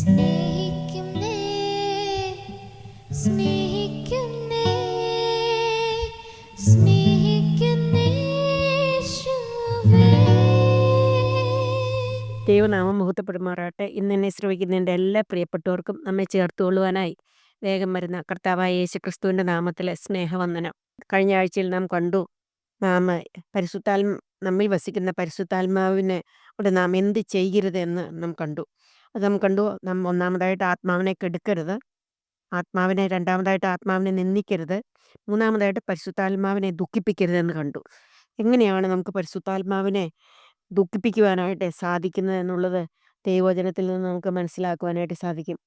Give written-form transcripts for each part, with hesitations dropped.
സ്നേഹിക്കുന്നേ സ്നേഹിക്കുന്നേ സ്നേഹിക്കുന്നേ യേശുവേ. ദൈവനാമം മഹത്വപ്പെടുമാറാട്ടെ. ഇന്ന് എന്നെ ശ്രവിക്കുന്ന എൻ്റെ എല്ലാ പ്രിയപ്പെട്ടവർക്കും നമ്മെ ചേർത്തുകൊള്ളുവാനായി വേഗം വരുന്ന കർത്താവായ യേശുക്രിസ്തുവിൻ്റെ നാമത്തിലെ സ്നേഹവന്ദനം. കഴിഞ്ഞ ആഴ്ചയിൽ നാം കണ്ടു, നാം നമ്മിൽ വസിക്കുന്ന പരിശുദ്ധാത്മാവിനെ കൊണ്ട് നാം എന്ത് ചെയ്യരുതെന്ന് നാം കണ്ടു. നാം ഒന്നാമതായിട്ട് ആത്മാവിനെ കെടുക്കരുത്, രണ്ടാമതായിട്ട് ആത്മാവിനെ നിന്ദിക്കരുത്, മൂന്നാമതായിട്ട് പരിശുദ്ധാത്മാവിനെ ദുഃഖിപ്പിക്കരുതെന്ന് കണ്ടു. എങ്ങനെയാണ് നമുക്ക് പരിശുദ്ധാത്മാവിനെ ദുഃഖിപ്പിക്കുവാനായിട്ട് സാധിക്കുന്നത് എന്നുള്ളത് ദൈവവചനത്തിൽ നിന്ന് നമുക്ക് മനസ്സിലാക്കുവാനായിട്ട് സാധിക്കും.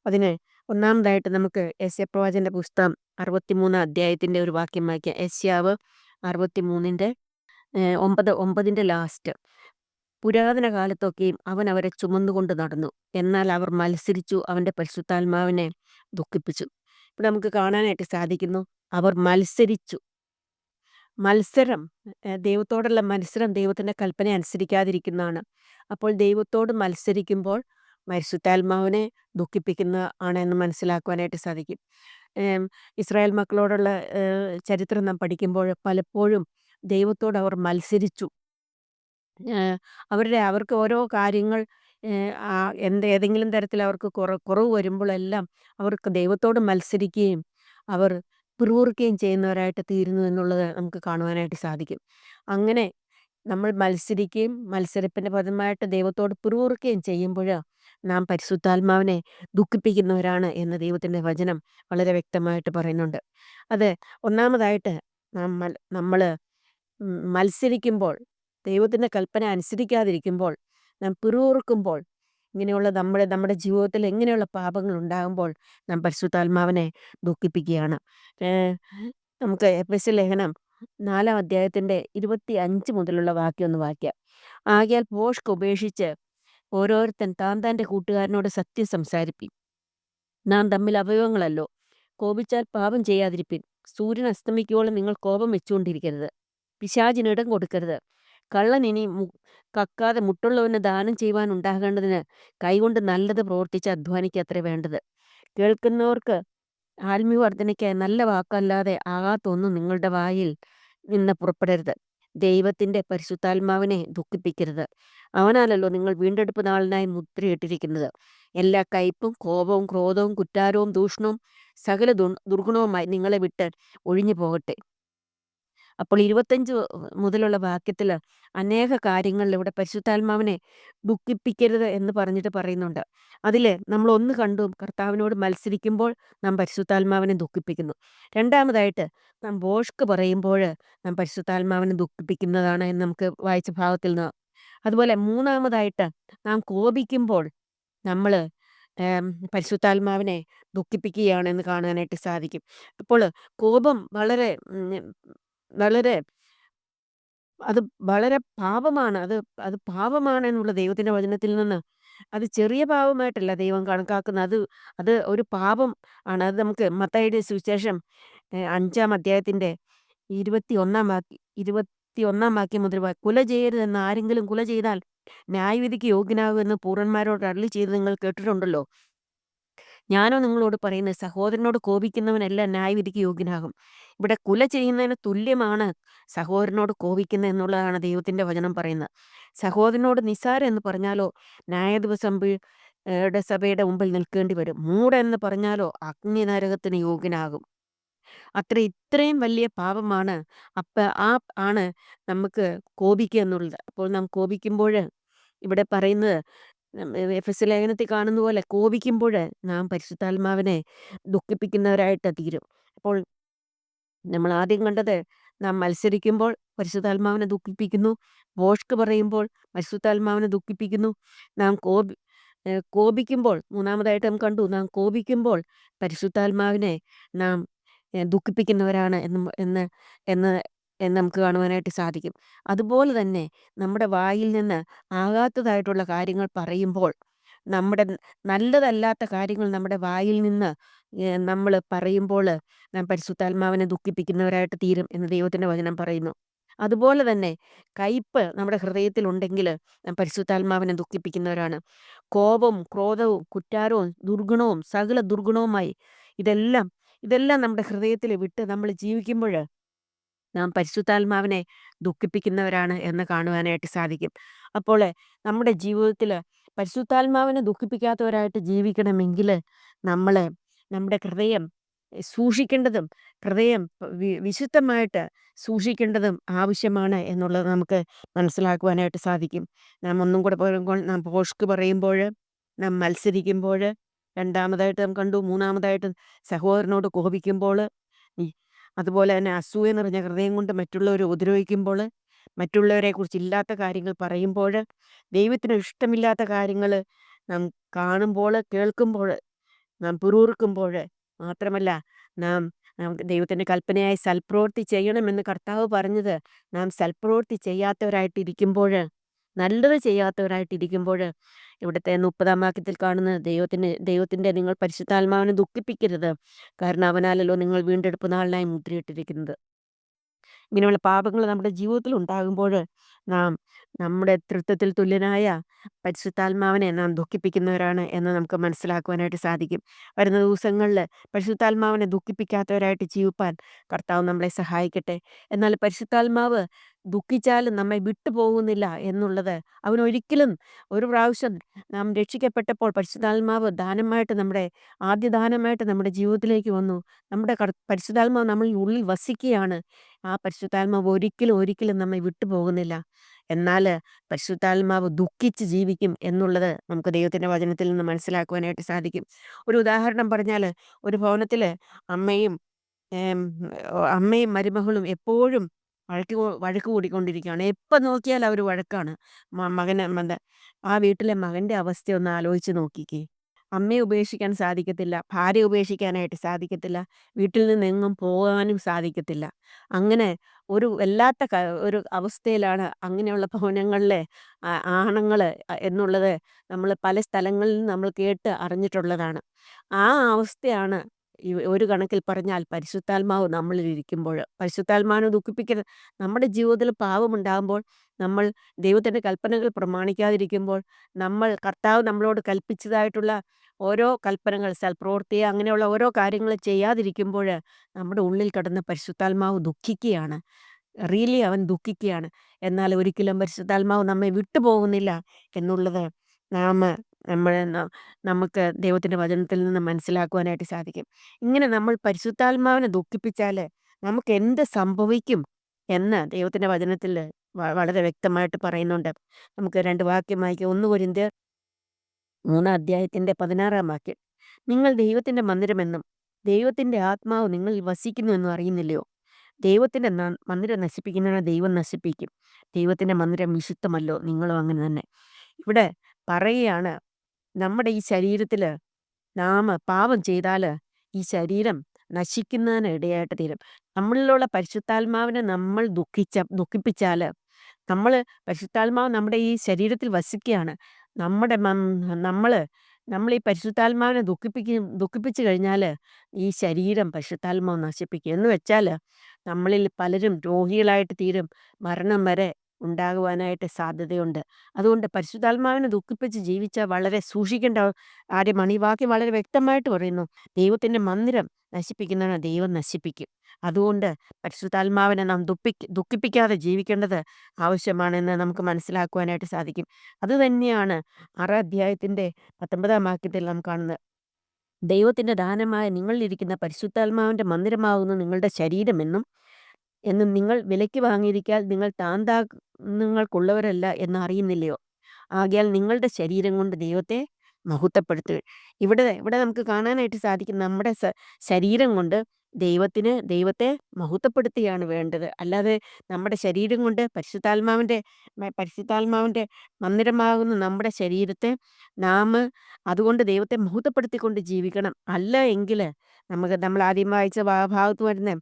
അതിന് ഒന്നാമതായിട്ട് നമുക്ക് യെശയ്യാപ്രവാചകന്റെ പുസ്തകം 63 അധ്യായത്തിൻ്റെ ഒരു വാക്യം വായിക്കാം. യെശയ്യാവ് 63 9 ലാസ്റ്റ്. പുരാതന കാലത്തൊക്കെയും അവൻ അവരെ ചുമന്നുകൊണ്ട് നടന്നു, എന്നാൽ അവർ മത്സരിച്ചു, അവൻ്റെ പരിശുദ്ധാത്മാവിനെ ദുഃഖിപ്പിച്ചു. ഇവിടെ നമുക്ക് കാണാനായിട്ട് സാധിക്കുന്നു, അവർ മത്സരിച്ചു. മത്സരം, ദൈവത്തോടുള്ള മത്സരം ദൈവത്തിൻ്റെ കൽപ്പന അനുസരിക്കാതിരിക്കുന്നതാണ്. അപ്പോൾ ദൈവത്തോട് മത്സരിക്കുമ്പോൾ പരിശുദ്ധാത്മാവിനെ ദുഃഖിപ്പിക്കുന്ന ആണ് എന്ന് മനസ്സിലാക്കുവാനായിട്ട് സാധിക്കും. ഇസ്രായേൽ മക്കളോടുള്ള ചരിത്രം നാം പഠിക്കുമ്പോൾ പലപ്പോഴും ദൈവത്തോട് അവർ മത്സരിച്ചു. അവർക്ക് ഓരോ കാര്യങ്ങൾ ഏതെങ്കിലും തരത്തിൽ അവർക്ക് കുറവ് വരുമ്പോഴെല്ലാം അവർക്ക് ദൈവത്തോട് മത്സരിക്കുകയും അവർ പിറുപിറുക്കുകയും ചെയ്യുന്നവരായിട്ട് തീരുന്നു എന്നുള്ളത് നമുക്ക് കാണുവാനായിട്ട് സാധിക്കും. അങ്ങനെ നമ്മൾ മത്സരിക്കുകയും മത്സരത്തിൻ്റെ ഫലമായിട്ട് ദൈവത്തോട് പിറുപിറുക്കുകയും ചെയ്യുമ്പോൾ നാം പരിശുദ്ധാത്മാവിനെ ദുഃഖിപ്പിക്കുന്നവരാണ് എന്ന് ദൈവത്തിൻ്റെ വചനം വളരെ വ്യക്തമായിട്ട് പറയുന്നുണ്ട്. അത് ഒന്നാമതായിട്ട് നമ്മൾ മത്സരിക്കുമ്പോൾ, ദൈവത്തിൻ്റെ കൽപ്പന അനുസരിക്കാതിരിക്കുമ്പോൾ, നാം പിറുപിറുക്കുമ്പോൾ, ഇങ്ങനെയുള്ള നമ്മുടെ ജീവിതത്തിൽ എങ്ങനെയുള്ള പാപങ്ങൾ ഉണ്ടാകുമ്പോൾ നാം പരിശുദ്ധാത്മാവിനെ ദുഃഖിപ്പിക്കുകയാണ്. നമുക്ക് എഫെസ്യ ലേഖനം 4 അധ്യായത്തിൻ്റെ 25 മുതലുള്ള വാക്യം ഒന്ന് വായിക്കാം. ആകയാൽ ഭോഷ്ക് ഉപേക്ഷിച്ച് ഓരോരുത്തൻ താൻ്റെ കൂട്ടുകാരനോട് സത്യം സംസാരിപ്പിൻ. നാം തമ്മിൽ അവയവങ്ങളല്ലോ, കോപിച്ചാൽ പാപം ചെയ്യാതിരിപ്പിൻ. സൂര്യൻ അസ്തമിക്കുവോളം നിങ്ങൾ കോപം വെച്ചുകൊണ്ടിരിക്കരുത്, പിശാചിന് ഇടം കൊടുക്കരുത്. കള്ളൻ ഇനി കക്കാതെ മുട്ടുള്ളവന് ദാനം ചെയ്യുവാൻ ഉണ്ടാകേണ്ടതിന് കൈകൊണ്ട് നല്ലത് പ്രവർത്തിച്ച് അധ്വാനിക്കത്രേ വേണ്ടത്. കേൾക്കുന്നവർക്ക് ആത്മീയവർദ്ധനയ്ക്കായി നല്ല വാക്കല്ലാതെ ആകാത്തൊന്നും നിങ്ങളുടെ വായിൽ നിന്ന് പുറപ്പെടരുത്. ദൈവത്തിൻ്റെ പരിശുദ്ധാത്മാവിനെ ദുഃഖിപ്പിക്കരുത്. അവനാലല്ലോ നിങ്ങൾ വീണ്ടെടുപ്പ് നാളിനായി മുദ്രയിട്ടിരിക്കുന്നത്. എല്ലാ കയ്പും കോപവും ക്രോധവും കുറ്റാരവും ദൂഷണവും സകല ദുർഗുണവുമായി നിങ്ങളെ വിട്ട് ഒഴിഞ്ഞു പോകട്ടെ. അപ്പോൾ 25 മുതലുള്ള വാക്യത്തിൽ അനേക കാര്യങ്ങളിൽ ഇവിടെ പരിശുദ്ധാത്മാവിനെ ദുഃഖിപ്പിക്കരുത് എന്ന് പറഞ്ഞിട്ട് പറയുന്നുണ്ട്. അതിൽ നമ്മൾ ഒന്ന് കണ്ടു, കർത്താവിനോട് മത്സരിക്കുമ്പോൾ നാം പരിശുദ്ധാത്മാവിനെ ദുഃഖിപ്പിക്കുന്നു. രണ്ടാമതായിട്ട് നാം ഭോഷ്ക് പറയുമ്പോൾ നാം പരിശുദ്ധാത്മാവിനെ ദുഃഖിപ്പിക്കുന്നതാണ് എന്ന് നമുക്ക് വായിച്ച ഭാഗത്തിൽ നിന്ന്. അതുപോലെ മൂന്നാമതായിട്ട് നാം കോപിക്കുമ്പോൾ നമ്മൾ പരിശുദ്ധാത്മാവിനെ ദുഃഖിപ്പിക്കുകയാണെന്ന് കാണാനായിട്ട് സാധിക്കും. അപ്പോൾ കോപം വളരെ അത് വളരെ പാപമാണ്. അത് പാപമാണ് എന്നുള്ള ദൈവത്തിൻ്റെ വചനത്തിൽ നിന്ന്, അത് ചെറിയ പാപമായിട്ടല്ല ദൈവം കണക്കാക്കുന്നത്. അത് ഒരു പാപം ആണ്. അത് നമുക്ക് മത്തായിയുടെ സുവിശേഷം 5 അധ്യായത്തിൻ്റെ 21 വാക്യം മുതൽ കുല ചെയ്യരുതെന്ന് ആരെങ്കിലും കുല ചെയ്താൽ ന്യായവിധിക്ക് യോഗ്യനാകുമെന്ന് പൂർവന്മാരോട് അരുളി ചെയ്ത് നിങ്ങൾ കേട്ടിട്ടുണ്ടല്ലോ. ഞാനോ നിങ്ങളോട് പറയുന്നത്, സഹോദരനോട് കോപിക്കുന്നവനെല്ലാം ന്യായവിധിക്ക് യോഗ്യനാകും. ഇവിടെ കുല ചെയ്യുന്നതിന് തുല്യമാണ് സഹോദരനോട് കോപിക്കുന്നത് എന്നുള്ളതാണ് ദൈവത്തിൻ്റെ വചനം പറയുന്നത്. സഹോദരനോട് നിസ്സാരം എന്ന് പറഞ്ഞാലോ സഭയുടെ മുമ്പിൽ നിൽക്കേണ്ടി വരും. മൂഢൻ എന്ന് പറഞ്ഞാലോ അഗ്നി നരകത്തിന് യോഗ്യനാകും. ഇത്രയും വലിയ പാപമാണ് ആണ് നമുക്ക് കോപിക്കുക എന്നുള്ളത്. അപ്പോൾ നാം കോപിക്കുമ്പോൾ ഇവിടെ പറയുന്നത്, എഫെസ്യ ലേഖനത്തിൽ കാണുന്ന പോലെ കോപിക്കുമ്പോൾ നാം പരിശുദ്ധാത്മാവിനെ ദുഃഖിപ്പിക്കുന്നവരായിട്ട് തീരും. അപ്പോൾ നമ്മൾ ആദ്യം കണ്ടത്, നാം മത്സരിക്കുമ്പോൾ പരിശുദ്ധാത്മാവിനെ ദുഃഖിപ്പിക്കുന്നു. ഭോഷ്ക് പറയുമ്പോൾ പരിശുദ്ധാത്മാവിനെ ദുഃഖിപ്പിക്കുന്നു. നാം കോപിക്കുമ്പോൾ, മൂന്നാമതായിട്ട് നാം കണ്ടു, നാം കോപിക്കുമ്പോൾ പരിശുദ്ധാത്മാവിനെ നാം ദുഃഖിപ്പിക്കുന്നവരാണ് എന്ന് എന്ന് നമുക്ക് കാണുവാനായിട്ട് സാധിക്കും. അതുപോലെ തന്നെ നമ്മുടെ വായിൽ നിന്ന് ആകാത്തതായിട്ടുള്ള കാര്യങ്ങൾ പറയുമ്പോൾ, നമ്മുടെ നല്ലതല്ലാത്ത കാര്യങ്ങൾ നമ്മുടെ വായിൽ നിന്ന് നമ്മൾ പറയുമ്പോൾ നാം പരിശുദ്ധാത്മാവിനെ ദുഃഖിപ്പിക്കുന്നവരായിട്ട് തീരും എന്ന് ദൈവത്തിൻ്റെ വചനം പറയുന്നു. അതുപോലെ തന്നെ കയ്പ് നമ്മുടെ ഹൃദയത്തിലുണ്ടെങ്കിൽ നാം പരിശുദ്ധാത്മാവിനെ ദുഃഖിപ്പിക്കുന്നവരാണ്. കോപവും, ക്രോധവും, കുറ്റാരവും, ദുർഗുണവും, സകല ദുർഗുണവുമായി ഇതെല്ലാം ഇതെല്ലാം നമ്മുടെ ഹൃദയത്തിൽ വിട്ട് നമ്മൾ ജീവിക്കുമ്പോൾ നാം പരിശുദ്ധാത്മാവിനെ ദുഃഖിപ്പിക്കുന്നവരാണ് എന്ന് കാണുവാനായിട്ട് സാധിക്കും. അപ്പോൾ നമ്മുടെ ജീവിതത്തിൽ പരിശുദ്ധാത്മാവിനെ ദുഃഖിപ്പിക്കാത്തവരായിട്ട് ജീവിക്കണമെങ്കിൽ നമ്മൾ നമ്മുടെ ഹൃദയം സൂക്ഷിക്കേണ്ടതും ഹൃദയം വിശുദ്ധമായിട്ട് സൂക്ഷിക്കേണ്ടതും ആവശ്യമാണ് എന്നുള്ളത് നമുക്ക് മനസ്സിലാക്കുവാനായിട്ട് സാധിക്കും. നാം ഒന്നും കൂടെ പറയുമ്പോൾ നാം ഭോഷ്ക് പറയുമ്പോൾ, നാം മത്സരിക്കുമ്പോൾ, രണ്ടാമതായിട്ട് നാം കണ്ടു, മൂന്നാമതായിട്ട് സഹോദരനോട് കോപിക്കുമ്പോൾ, അതുപോലെ തന്നെ അസൂയ നിറഞ്ഞ ഹൃദയം കൊണ്ട് മറ്റുള്ളവരെ ഉപദ്രവിക്കുമ്പോൾ, മറ്റുള്ളവരെക്കുറിച്ച് ഇല്ലാത്ത കാര്യങ്ങൾ പറയുമ്പോൾ, ദൈവത്തിന് ഇഷ്ടമില്ലാത്ത കാര്യങ്ങൾ നാം കാണുമ്പോൾ, കേൾക്കുമ്പോൾ, നാം പിറുപിറുക്കുമ്പോൾ, മാത്രമല്ല നാം ദൈവത്തിൻ്റെ കൽപ്പനയായി സൽപ്രവൃത്തി ചെയ്യണമെന്ന് കർത്താവ് പറഞ്ഞത് നാം സൽപ്രവൃത്തി ചെയ്യാത്തവരായിട്ടിരിക്കുമ്പോൾ, നല്ലത് ചെയ്യാത്തവരായിട്ടിരിക്കുമ്പോൾ, ഇവിടുത്തെ 30-ാം വാക്യത്തിൽ കാണുന്നത് ദൈവത്തിൻ്റെ നിങ്ങൾ പരിശുദ്ധാത്മാവിനെ ദുഃഖിപ്പിക്കരുത്, കാരണം അവനാലല്ലോ നിങ്ങൾ വീണ്ടെടുപ്പ് നാളിനായി മുദ്രയിട്ടിരിക്കുന്നത്. ഇങ്ങനെയുള്ള പാപങ്ങൾ നമ്മുടെ ജീവിതത്തിൽ ഉണ്ടാകുമ്പോൾ നാം നമ്മുടെ തൃത്വത്തിൽ തുല്യനായ പരിശുദ്ധാത്മാവിനെ നാം ദുഃഖിപ്പിക്കുന്നവരാണ് എന്ന് നമുക്ക് മനസ്സിലാക്കുവാനായിട്ട് സാധിക്കും. വരുന്ന ദിവസങ്ങളിൽ പരിശുദ്ധാത്മാവിനെ ദുഃഖിപ്പിക്കാത്തവരായിട്ട് ജീവിപ്പാൻ കർത്താവ് നമ്മളെ സഹായിക്കട്ടെ. എന്നാൽ പരിശുദ്ധാത്മാവ് ദുഃഖിച്ചാലും നമ്മെ വിട്ടുപോകുന്നില്ല എന്നുള്ളത് അവനൊരിക്കലും ഒരു പ്രാവശ്യം നാം രക്ഷിക്കപ്പെട്ടപ്പോൾ പരിശുദ്ധാത്മാവ് ദാനമായിട്ട് ആദ്യ ദാനമായിട്ട് നമ്മുടെ ജീവിതത്തിലേക്ക് വന്നു. നമ്മുടെ പരിശുദ്ധാത്മാവ് നമ്മളിൽ ഉള്ളിൽ വസിക്കുകയാണ്. ആ പരിശുദ്ധാത്മാവ് ഒരിക്കലും നമ്മെ വിട്ടുപോകുന്നില്ല. എന്നാൽ പരിശുദ്ധാത്മാവ് ദുഃഖിച്ച് ജീവിക്കും എന്നുള്ളത് നമുക്ക് ദൈവത്തിൻ്റെ വചനത്തിൽ നിന്ന് മനസ്സിലാക്കുവാനായിട്ട് സാധിക്കും. ഒരു ഉദാഹരണം പറഞ്ഞാൽ, ഒരു ഭവനത്തിൽ അമ്മയും ഏം, അമ്മയും മരുമകളും എപ്പോഴും വഴക്ക് കൂടിക്കൊണ്ടിരിക്കുകയാണ്. എപ്പോൾ നോക്കിയാൽ അവർ വഴക്കാണ്. മകന് ആ വീട്ടിലെ മകൻ്റെ അവസ്ഥ ഒന്ന് ആലോചിച്ച് നോക്കിക്കേ. അമ്മയെ ഉപേക്ഷിക്കാൻ സാധിക്കത്തില്ല, ഭാര്യയെ ഉപേക്ഷിക്കാനായിട്ട് സാധിക്കത്തില്ല, വീട്ടിൽ നിന്നെങ്ങും പോകാനും സാധിക്കത്തില്ല. അങ്ങനെ ഒരു വല്ലാത്ത ഒരു അവസ്ഥയിലാണ് അങ്ങനെയുള്ള ഭവനങ്ങളിലെ ആണുങ്ങൾ എന്നുള്ളത് നമ്മൾ പല സ്ഥലങ്ങളിൽ നമ്മൾ കേട്ട് അറിഞ്ഞിട്ടുള്ളതാണ്. ആ അവസ്ഥയാണ് ഒരു കണക്കിൽ പറഞ്ഞാൽ പരിശുദ്ധാത്മാവ് നമ്മളിലിരിക്കുമ്പോൾ. പരിശുദ്ധാത്മാവിനെ ദുഃഖിപ്പിക്കരുത്. നമ്മുടെ ജീവിതത്തിൽ പാപമുണ്ടാകുമ്പോൾ, നമ്മൾ ദൈവത്തിൻ്റെ കൽപ്പനകൾ പ്രമാണിക്കാതിരിക്കുമ്പോൾ, കർത്താവ് നമ്മളോട് കൽപ്പിച്ചതായിട്ടുള്ള ഓരോ കൽപ്പനകൾ, സൽപ്രവൃത്തി, അങ്ങനെയുള്ള ഓരോ കാര്യങ്ങൾ ചെയ്യാതിരിക്കുമ്പോൾ നമ്മുടെ ഉള്ളിൽ കിടന്ന് പരിശുദ്ധാത്മാവ് ദുഃഖിക്കുകയാണ്. റിയലി അവൻ ദുഃഖിക്കുകയാണ്. എന്നാൽ ഒരിക്കലും പരിശുദ്ധാത്മാവ് നമ്മെ വിട്ടുപോകുന്നില്ല എന്നുള്ളത് നാം നമുക്ക് ദൈവത്തിൻ്റെ വചനത്തിൽ നിന്ന് മനസ്സിലാക്കുവാനായിട്ട് സാധിക്കും. ഇങ്ങനെ നമ്മൾ പരിശുദ്ധാത്മാവിനെ ദുഃഖിപ്പിച്ചാൽ നമുക്ക് എന്ത് സംഭവിക്കും എന്ന് ദൈവത്തിൻ്റെ വചനത്തിൽ വളരെ വ്യക്തമായിട്ട് പറയുന്നുണ്ട്. നമുക്ക് 2 വാക്യം വായിക്കാം. 1 കൊരിന്ത്യർ 3-ാം അധ്യായത്തിൻ്റെ 16-ാം വാക്യം. നിങ്ങൾ ദൈവത്തിൻ്റെ മന്ദിരമെന്നും ദൈവത്തിൻ്റെ ആത്മാവ് നിങ്ങളിൽ വസിക്കുന്നുവെന്നും അറിയുന്നില്ലയോ? ദൈവത്തിൻ്റെ മന്ദിരം നശിപ്പിക്കുന്നവനെ ദൈവം നശിപ്പിക്കും. ദൈവത്തിൻ്റെ മന്ദിരം വിശുദ്ധമല്ലോ, നിങ്ങളും അങ്ങനെ തന്നെ. ഇവിടെ പറയുകയാണ്, നമ്മുടെ ഈ ശരീരത്തിൽ നാം പാപം ചെയ്താൽ ഈ ശരീരം നശിക്കുന്നതിന് ഇടയായിട്ട് തീരും. നമ്മളിലുള്ള പരിശുദ്ധാത്മാവിനെ നമ്മൾ ദുഃഖിപ്പിച്ചാൽ, പരിശുദ്ധാത്മാവ് നമ്മുടെ ഈ ശരീരത്തിൽ വസിക്കുകയാണ്. നമ്മൾ ഈ പരിശുദ്ധാത്മാവിനെ ദുഃഖിപ്പിച്ചു കഴിഞ്ഞാൽ ഈ ശരീരം പരിശുദ്ധാത്മാവ് നശിപ്പിക്കും. എന്ന് വെച്ചാൽ നമ്മളിൽ പലരും രോഗികളായിട്ട് തീരും, മരണം വരെ ഉണ്ടാകുവാനായിട്ട് സാധ്യതയുണ്ട്. അതുകൊണ്ട് പരിശുദ്ധാത്മാവിനെ ദുഃഖിപ്പിച്ച് ജീവിച്ചാൽ വളരെ സൂക്ഷിക്കേണ്ട കാര്യമാണ്. ഈ വാക്യം വളരെ വ്യക്തമായിട്ട് പറയുന്നു, ദൈവത്തിൻ്റെ മന്ദിരം നശിപ്പിക്കുന്നവനെ ദൈവം നശിപ്പിക്കും. അതുകൊണ്ട് പരിശുദ്ധാത്മാവിനെ നാം ദുഃഖിപ്പിക്കാതെ ജീവിക്കേണ്ടത് ആവശ്യമാണെന്ന് നമുക്ക് മനസ്സിലാക്കുവാനായിട്ട് സാധിക്കും. അതുതന്നെയാണ് 6-ാം അധ്യായത്തിൻ്റെ 19-ാം വാക്യത്തിൽ നാം കാണുന്നത്. ദൈവത്തിൻ്റെ ദാനമായ നിങ്ങളിലിരിക്കുന്ന പരിശുദ്ധാത്മാവിൻ്റെ മന്ദിരമാകുന്നു നിങ്ങളുടെ ശരീരമെന്നും നിങ്ങൾ വിലയ്ക്ക് വാങ്ങിയിരിക്കാൻ നിങ്ങൾ നിങ്ങൾക്കുള്ളവരല്ല എന്ന് അറിയുന്നില്ലയോ? ആകയാൽ നിങ്ങളുടെ ശരീരം കൊണ്ട് ദൈവത്തെ മഹത്വപ്പെടുത്തുക. ഇവിടെ നമുക്ക് കാണാനായിട്ട് സാധിക്കും, നമ്മുടെ ശരീരം കൊണ്ട് ദൈവത്തെ മഹത്വപ്പെടുത്തുകയാണ് വേണ്ടത്. അല്ലാതെ നമ്മുടെ ശരീരം കൊണ്ട് പരിശുദ്ധാത്മാവിൻ്റെ മന്ദിരമാകുന്ന നമ്മുടെ ശരീരത്തെ അതുകൊണ്ട് ദൈവത്തെ മഹത്വപ്പെടുത്തിക്കൊണ്ട് ജീവിക്കണം. അല്ല എങ്കിൽ നമ്മൾ ആദ്യം വായിച്ച ഭാഗത്ത് വരുന്ന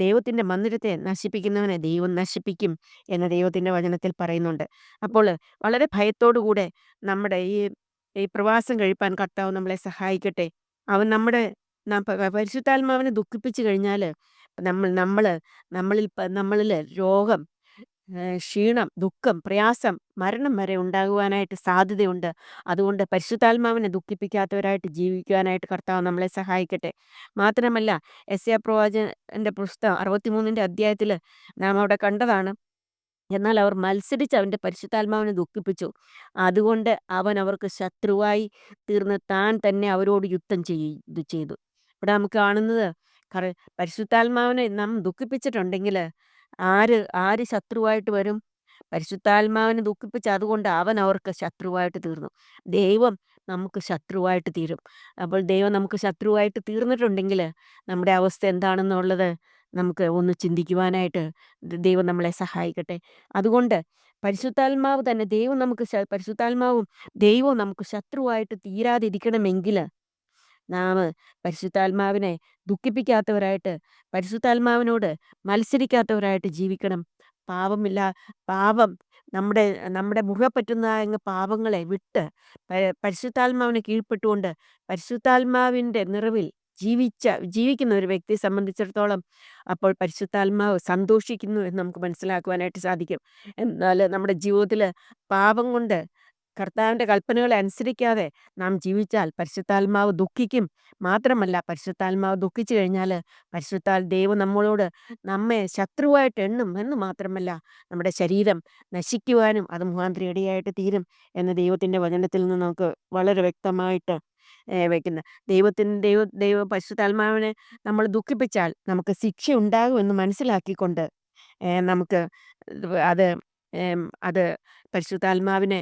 ദൈവത്തിൻ്റെ മന്ദിരത്തെ നശിപ്പിക്കുന്നവനെ ദൈവം നശിപ്പിക്കും എന്ന് ദൈവത്തിൻ്റെ വചനത്തിൽ പറയുന്നുണ്ട്. അപ്പോൾ വളരെ ഭയത്തോടുകൂടെ നമ്മുടെ ഈ പ്രവാസം കഴിപ്പാൻ കർത്താവ് നമ്മളെ സഹായിക്കട്ടെ. അവൻ പരിശുദ്ധാത്മാവിനെ ദുഃഖിപ്പിച്ചു കഴിഞ്ഞാൽ നമ്മള് നമ്മളില് രോഗം, ക്ഷീണം, ദുഃഖം, പ്രയാസം, മരണം വരെ ഉണ്ടാകുവാനായിട്ട് സാധ്യതയുണ്ട്. അതുകൊണ്ട് പരിശുദ്ധാത്മാവിനെ ദുഃഖിപ്പിക്കാത്തവരായിട്ട് ജീവിക്കുവാനായിട്ട് കർത്താവ് നമ്മളെ സഹായിക്കട്ടെ. മാത്രമല്ല, യെശയ്യാ പ്രവാചകന്റെ പുസ്തകം 63-ന്റെ അധ്യായത്തില് നാം അവിടെ കണ്ടതാണ്. എന്നാൽ അവർ മത്സരിച്ച് അവന്റെ പരിശുദ്ധാത്മാവിനെ ദുഃഖിപ്പിച്ചു. അതുകൊണ്ട് അവൻ അവർക്ക് ശത്രുവായി തീർന്ന് താൻ തന്നെ അവരോട് യുദ്ധം ചെയ്തു. ഇവിടെ നമുക്ക് കാണുന്നത്, കർ പരിശുദ്ധാത്മാവിനെ നാം ദുഃഖിപ്പിച്ചിട്ടുണ്ടെങ്കില് ആര് ആര് ശത്രുവായിട്ട് വരും? പരിശുദ്ധാത്മാവിനെ ദുഃഖിപ്പിച്ച് അതുകൊണ്ട് അവൻ അവർക്ക് ശത്രുവായിട്ട് തീർന്നു. ദൈവം നമുക്ക് ശത്രുവായിട്ട് തീരും. അപ്പോൾ ദൈവം നമുക്ക് ശത്രുവായിട്ട് തീർന്നിട്ടുണ്ടെങ്കില് നമ്മുടെ അവസ്ഥ എന്താണെന്നുള്ളത് നമുക്ക് ഒന്ന് ചിന്തിക്കുവാനായിട്ട് ദൈവം നമ്മളെ സഹായിക്കട്ടെ. അതുകൊണ്ട് പരിശുദ്ധാത്മാവ് തന്നെ പരിശുദ്ധാത്മാവും ദൈവവും നമുക്ക് ശത്രുവായിട്ട് തീരാതിരിക്കണമെങ്കില് നാം പരിശുദ്ധാത്മാവിനെ ദുഃഖിപ്പിക്കാത്തവരായിട്ട്, പരിശുദ്ധാത്മാവിനോട് മത്സരിക്കാത്തവരായിട്ട് ജീവിക്കണം. പാപമില്ല പാപം നമ്മുടെ നമ്മുടെ മുറുകെ പറ്റുന്ന പാപങ്ങളെ വിട്ട് പരിശുദ്ധാത്മാവിന് കീഴ്പ്പെട്ടുകൊണ്ട് പരിശുദ്ധാത്മാവിൻ്റെ നിറവിൽ ജീവിക്കുന്ന ഒരു വ്യക്തിയെ സംബന്ധിച്ചിടത്തോളം അപ്പോൾ പരിശുദ്ധാത്മാവ് സന്തോഷിക്കുന്നു എന്ന് നമുക്ക് മനസ്സിലാക്കുവാനായിട്ട് സാധിക്കും. എന്നാൽ നമ്മുടെ ജീവിതത്തിൽ പാപം കൊണ്ട് കർത്താവിൻ്റെ കൽപ്പനകളെ അനുസരിക്കാതെ നാം ജീവിച്ചാൽ പരിശുദ്ധാത്മാവ് ദുഃഖിക്കും. മാത്രമല്ല, പരിശുദ്ധാത്മാവ് ദുഃഖിച്ചു കഴിഞ്ഞാൽ ദൈവം നമ്മെ ശത്രുവായിട്ട് എണ്ണും എന്ന് മാത്രമല്ല, നമ്മുടെ ശരീരം നശിക്കുവാനും അത് മുഖാന്തരം ഇടയായിട്ട് തീരും എന്ന് ദൈവത്തിൻ്റെ വചനത്തിൽ നിന്ന് നമുക്ക് വളരെ വ്യക്തമായിട്ട് വയ്ക്കുന്ന ദൈവ പരിശുദ്ധാത്മാവിനെ നമ്മൾ ദുഃഖിപ്പിച്ചാൽ നമുക്ക് ശിക്ഷ ഉണ്ടാകുമെന്ന് മനസ്സിലാക്കിക്കൊണ്ട് നമുക്ക് അത് അത് പരിശുദ്ധാത്മാവിനെ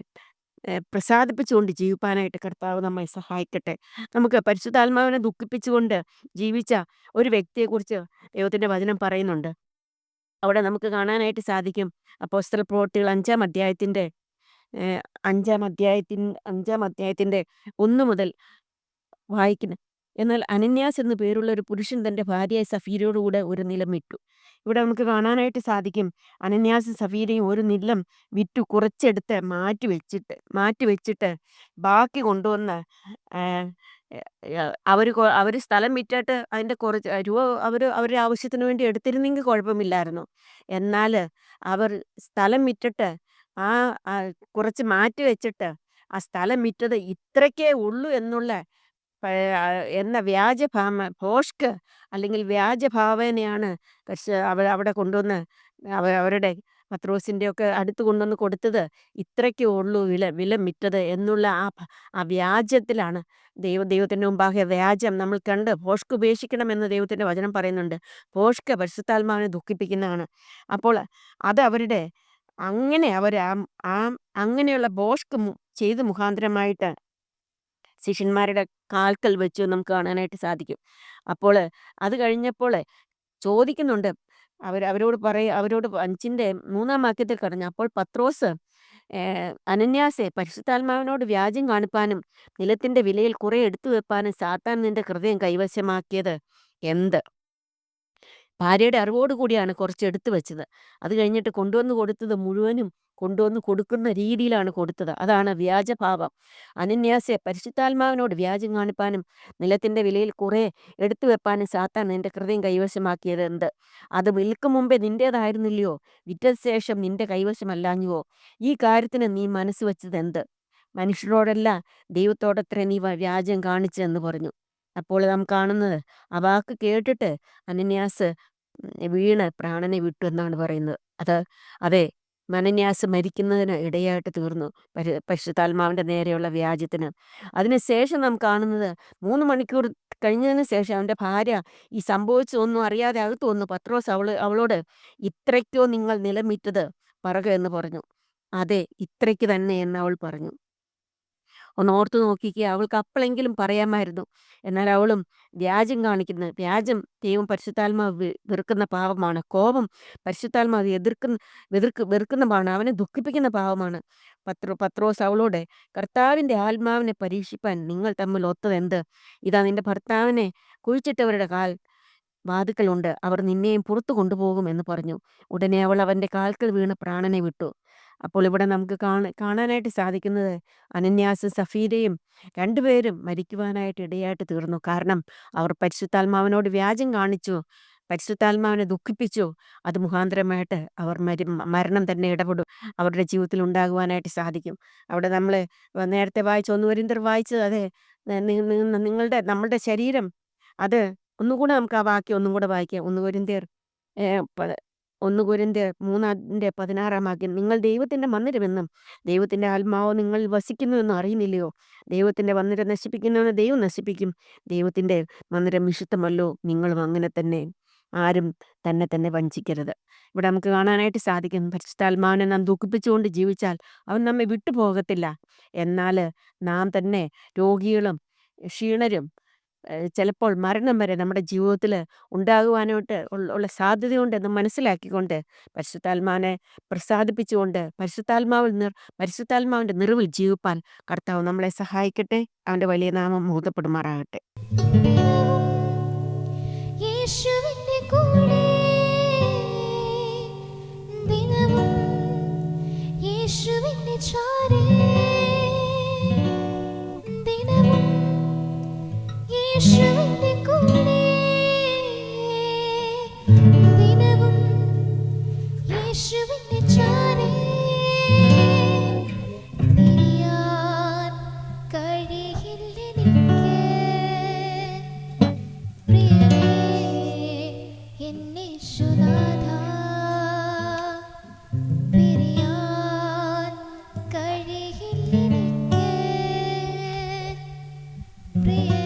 പ്രസാദിപ്പിച്ചുകൊണ്ട് ജീവിപ്പാനായിട്ട് കർത്താവ് നമ്മെ സഹായിക്കട്ടെ. നമുക്ക് പരിശുദ്ധാത്മാവിനെ ദുഃഖിപ്പിച്ചുകൊണ്ട് ജീവിച്ച ഒരു വ്യക്തിയെക്കുറിച്ച് ദൈവത്തിൻ്റെ വചനം പറയുന്നുണ്ട്. അവിടെ നമുക്ക് കാണാനായിട്ട് സാധിക്കും. അപ്പോസ്തലപ്രവൃത്തികൾ 5-ാം അധ്യായത്തിൻ്റെ 5-ാം അധ്യായത്തിൻ്റെ 1 മുതൽ വായിക്കുന്നു. എന്നാൽ അനന്യാസ് എന്നു പേരുള്ള ഒരു പുരുഷൻ തൻ്റെ ഭാര്യയായ സഫീരയോടുകൂടെ ഒരു നിലം വിറ്റു. ഇവിടെ നമുക്ക് കാണാനായിട്ട് സാധിക്കും, അനന്യാസും സഫീരയും ഒരു നിലം വിറ്റു കുറച്ചെടുത്ത് മാറ്റി വെച്ചിട്ട് ബാക്കി കൊണ്ടുവന്ന് അവർ സ്ഥലം വിറ്റിട്ട് അതിൻ്റെ കുറച്ച് രൂപ അവരുടെ ആവശ്യത്തിന് വേണ്ടി എടുത്തിരുന്നെങ്കിൽ കുഴപ്പമില്ലായിരുന്നു. എന്നാൽ അവർ സ്ഥലം വിറ്റിട്ട് ആ ആ കുറച്ച് മാറ്റി വെച്ചിട്ട് ആ സ്ഥലം വിറ്റത് ഇത്രയ്ക്കേ ഉള്ളൂ എന്ന ഭോഷ്ക് അല്ലെങ്കിൽ വ്യാജഭാവനയാണ് അവിടെ കൊണ്ടുവന്ന് അവരുടെ പത്രോസിൻ്റെയൊക്കെ അടുത്ത് കൊണ്ടുവന്ന് കൊടുത്തത്. ഇത്രയ്ക്കേ ഉള്ളൂ വില വിറ്റത് എന്നുള്ള ആ വ്യാജത്തിലാണ് ദൈവത്തിൻ്റെ മുമ്പാകെ വ്യാജം നമ്മൾ കണ്ട് ഭോഷ്ക് ഉപേക്ഷിക്കണമെന്ന് ദൈവത്തിൻ്റെ വചനം പറയുന്നുണ്ട്. ഭോഷ്ക് പരിശുദ്ധാത്മാവിനെ ദുഃഖിപ്പിക്കുന്നതാണ്. അപ്പോൾ അത് അങ്ങനെയുള്ള ഭോഷ്ക് ചെയ്ത് മുഖാന്തരമായിട്ട് ശിഷ്യന്മാരുടെ കാൽക്കൽ വെച്ച് നമുക്ക് കാണാനായിട്ട് സാധിക്കും. അപ്പോൾ അത് കഴിഞ്ഞപ്പോൾ ചോദിക്കുന്നുണ്ട്, അവരോട് 5-ന്റെ 3-ാം വാക്യത്തിൽ പറഞ്ഞു, അപ്പോൾ പത്രോസ് അനന്യാസേ, പരിശുദ്ധാത്മാവിനോട് വ്യാജം കാണിപ്പാനും നിലത്തിൻ്റെ വിലയിൽ കുറെ എടുത്തു വെപ്പാനും സാത്താൻ നിന്റെ ഹൃദയം കൈവശമാക്കിയത് എന്ത്? ഭാര്യയുടെ അറിവോട് കൂടിയാണ് കുറച്ച് എടുത്തു വെച്ചത്. അത് കഴിഞ്ഞിട്ട് കൊണ്ടുവന്ന് കൊടുത്തത് മുഴുവനും കൊണ്ടുവന്ന് കൊടുക്കുന്ന രീതിയിലാണ് കൊടുത്തത്. അതാണ് വ്യാജഭാവം. അനന്യാസെ, പരിശുദ്ധാത്മാവിനോട് വ്യാജം കാണിപ്പാനും നിലത്തിൻ്റെ വിലയിൽ കുറെ എടുത്തു വെപ്പാനും സാത്താൻ നിന്റെ ഹൃദയം കൈവശമാക്കിയത് എന്ത്? അത് വിൽക്കും മുമ്പേ നിന്റേതായിരുന്നില്ലയോ? വിറ്റ ശേഷം നിന്റെ കൈവശമല്ലാഞ്ഞുവോ? ഈ കാര്യത്തിന് നീ മനസ്സ് വെച്ചത് എന്ത്? മനുഷ്യരോടല്ല, ദൈവത്തോടത്രേ നീ വ്യാജം കാണിച്ചെന്ന് പറഞ്ഞു. അപ്പോൾ നാം കാണുന്നത്, ആ വാക്ക് കേട്ടിട്ട് അനന്യാസ് വീണ് പ്രാണനെ വിട്ടു എന്നാണ് പറയുന്നത്. അതെ, അനന്യാസ് മരിക്കുന്നതിന് ഇടയായിട്ട് തീർന്നു പരിശുദ്ധാത്മാവിൻ്റെ നേരെയുള്ള വ്യാജത്തിന്. അതിനുശേഷം നാം കാണുന്നത് 3 മണിക്കൂർ കഴിഞ്ഞതിന് ശേഷം അവൻ്റെ ഭാര്യ ഈ സംഭവിച്ചതൊന്നും അറിയാതെ അകത്ത് വന്നു. പത്രോസ് അവളോട്, ഇത്രയ്ക്കോ നിങ്ങൾ നിലം വിറ്റത് പറക എന്ന് പറഞ്ഞു. അതെ, ഇത്രയ്ക്ക് തന്നെ എന്ന് അവൾ പറഞ്ഞു. ഒന്ന് ഓർത്ത് നോക്കിക്കുക, അവൾക്ക് അപ്പോഴെങ്കിലും പറയാമായിരുന്നു. എന്നാൽ അവളും വ്യാജം ദൈവം പരിശുദ്ധാത്മാവ് വെറുക്കുന്ന പാപമാണ്. കോപം പരിശുദ്ധാത്മാവ് വെറുക്കുന്ന പാവമാണ്, അവനെ ദുഃഖിപ്പിക്കുന്ന പാവമാണ്. പത്രോസ് അവളോട്, കർത്താവിൻ്റെ ആത്മാവിനെ പരീക്ഷിപ്പാൻ നിങ്ങൾ തമ്മിൽ ഒത്തതെന്ത്? ഇതാ നിന്റെ ഭർത്താവിനെ കുഴിച്ചിട്ടവരുടെ കാൽ വാതിക്കലുണ്ട്, അവർ നിന്നെയും പുറത്തു കൊണ്ടുപോകും എന്ന് പറഞ്ഞു. ഉടനെ അവൾ അവൻ്റെ കാൽക്കൽ വീണ് പ്രാണനെ വിട്ടു. അപ്പോൾ ഇവിടെ നമുക്ക് കാണാനായിട്ട് സാധിക്കുന്നത്, അനന്യാസും സഫീരയും രണ്ടുപേരും മരിക്കുവാനായിട്ട് ഇടയായിട്ട് തീർന്നു. കാരണം അവർ പരിശുദ്ധാത്മാവിനോട് വ്യാജം കാണിച്ചു. പരിശുദ്ധാത്മാവിനെ ദുഃഖിപ്പിച്ചോ, അത് മുഖാന്തരമായിട്ട് അവർ മരണം തന്നെ ഇടപെടും. അവരുടെ ജീവിതത്തിൽ ഉണ്ടാകുവാനായിട്ട് സാധിക്കും. അവിടെ നമ്മൾ നേരത്തെ വായിച്ച 1 കൊരിന്ത്യർ വായിച്ചത് അതെ. നമ്മളുടെ ശരീരം അത് ഒന്നുകൂടെ നമുക്ക് ആ വാക്യം ഒന്നും കൂടെ വായിക്കാം. 1 കൊരിന്ത്യർ ഏഹ്, പ 1 കൊരിന്ത്യർ 3:16 വാക്യം. നിങ്ങൾ ദൈവത്തിന്റെ മന്ദിരമെന്നും ദൈവത്തിന്റെ ആത്മാവ് നിങ്ങളിൽ വസിക്കുന്നുവെന്നും അറിയുന്നില്ലയോ? ദൈവത്തിന്റെ മന്ദിരം നശിപ്പിക്കുന്നവനെ ദൈവം നശിപ്പിക്കും. ദൈവത്തിന്റെ മന്ദിരം വിശുദ്ധമല്ലോ, നിങ്ങളും അങ്ങനെ തന്നെ. ആരും തന്നെ വഞ്ചിക്കരുത്. ഇവിടെ നമുക്ക് കാണാനായിട്ട് സാധിക്കും, പരിശുദ്ധാത്മാവിനെ നാം ദുഃഖിപ്പിച്ചുകൊണ്ട് ജീവിച്ചാൽ അവൻ നമ്മെ വിട്ടുപോകത്തില്ല. എന്നാൽ നാം തന്നെ രോഗികളും ക്ഷീണരും ചിലപ്പോൾ മരണം വരെ നമ്മുടെ ജീവിതത്തിൽ ഉണ്ടാകുവാനായിട്ട് ഉള്ള സാധ്യതയുണ്ടെന്ന് മനസ്സിലാക്കിക്കൊണ്ട് പരിശുദ്ധാത്മാവിനെ പ്രസാദിപ്പിച്ചുകൊണ്ട് പരിശുദ്ധാത്മാവിൻ്റെ നിറവിൽ ജീവിപ്പാൻ കർത്താവ് നമ്മളെ സഹായിക്കട്ടെ. അവൻ്റെ വലിയ നാമം മഹത്വപ്പെടുമാറാകട്ടെ. യേശുവിന്റെ കൂടെ ദിനവും യേശുവിന്റെ ചാരേ ദിനവും യേശുവിന്റെ കൂടെ ദിനവും യേശുവിന്റെ ചാരേ തിരിയാൻ കഴിയില്ലെനിക്ക് പ്രിയനേ എന്നേശുനാഥാ പിരിയാൻ കഴിയില്ലെനിക്ക് പ്രിയ